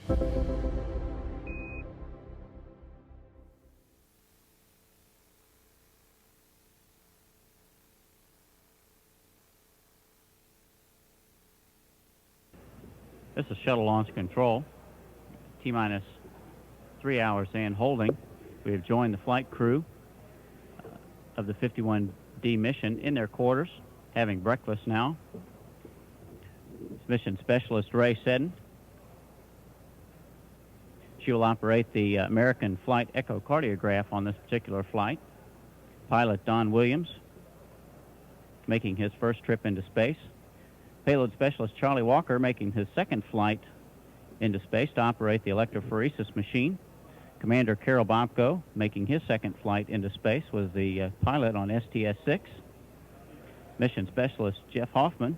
This is shuttle launch control. T-minus 3 hours and holding. We have joined the flight crew of the 51D mission in their quarters, having breakfast now. Mission specialist Ray Seddon. She will operate the American flight echocardiograph on this particular flight. Pilot Don Williams, making his first trip into space. Payload specialist Charlie Walker making his second flight into space to operate the electrophoresis machine. Commander Carol Bobko making his second flight into space was the pilot on STS-6. Mission specialist Jeff Hoffman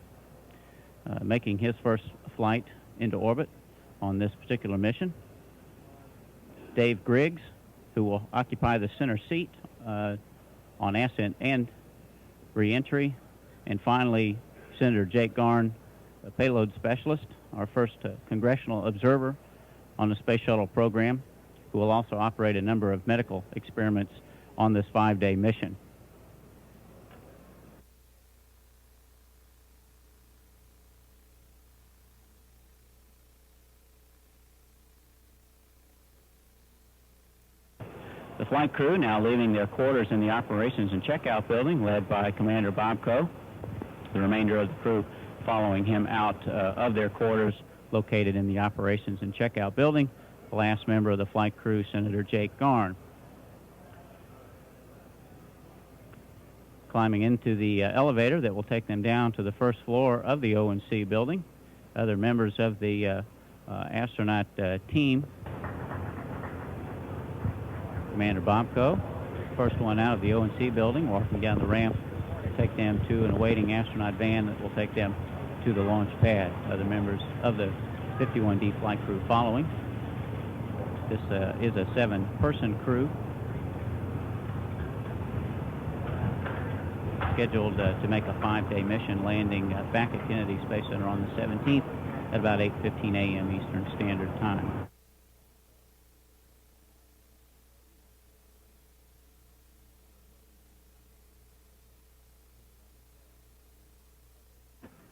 making his first flight into orbit on this particular mission. Dave Griggs, who will occupy the center seat on ascent and re-entry. And finally, Senator Jake Garn, a payload specialist, our first congressional observer on the Space Shuttle program, who will also operate a number of medical experiments on this 5-day mission. The flight crew now leaving their quarters in the operations and checkout building, led by Commander Bobko. The remainder of the crew following him out of their quarters located in the operations and checkout building. The last member of the flight crew, Senator Jake Garn. Climbing into the elevator that will take them down to the first floor of the O&C building. Other members of the astronaut team. Commander Bobko, first one out of the O&C building, walking down the ramp to take them to an awaiting astronaut van that will take them to the launch pad. Other members of the 51D flight crew following. This is a 7-person crew scheduled to make a 5-day mission, landing back at Kennedy Space Center on the 17th at about 8:15 a.m. Eastern Standard Time.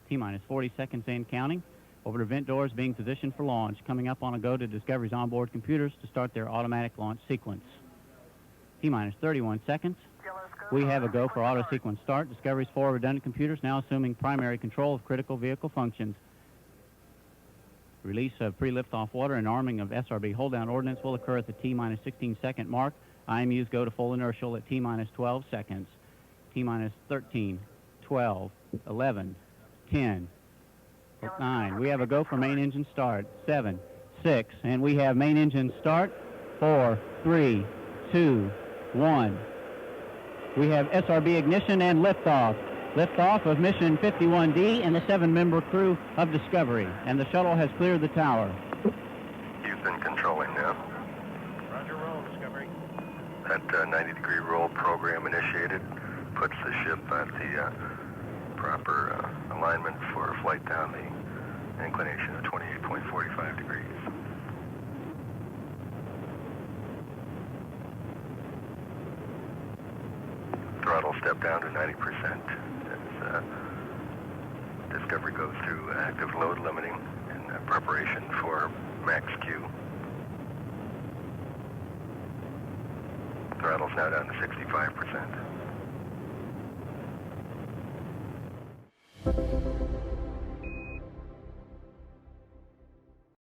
T-minus 40 seconds and counting. Orbiter vent doors being positioned for launch. Coming up on a go to Discovery's onboard computers to start their automatic launch sequence. T-minus 31 seconds. We have a go for auto sequence start. Discovery's 4 redundant computers now assuming primary control of critical vehicle functions. Release of pre-liftoff water and arming of SRB hold-down ordnance will occur at the T-minus 16 second mark. IMUs go to full inertial at T-minus 12 seconds. T-minus 13, 12, 11, 10, 9. We have a go for main engine start. 7, 6, and we have main engine start. 4, 3, 2, 1. We have SRB ignition and liftoff. Liftoff of mission 51D and the 7-member crew of Discovery. And the shuttle has cleared the tower. Houston controlling now. Roger, roll, Discovery. That 90-degree roll program initiated puts the ship at the proper alignment for flight down the inclination of 28.45 degrees. Throttle step down to 90% as Discovery goes through active load limiting in preparation for max Q. Throttle's now down to 65%.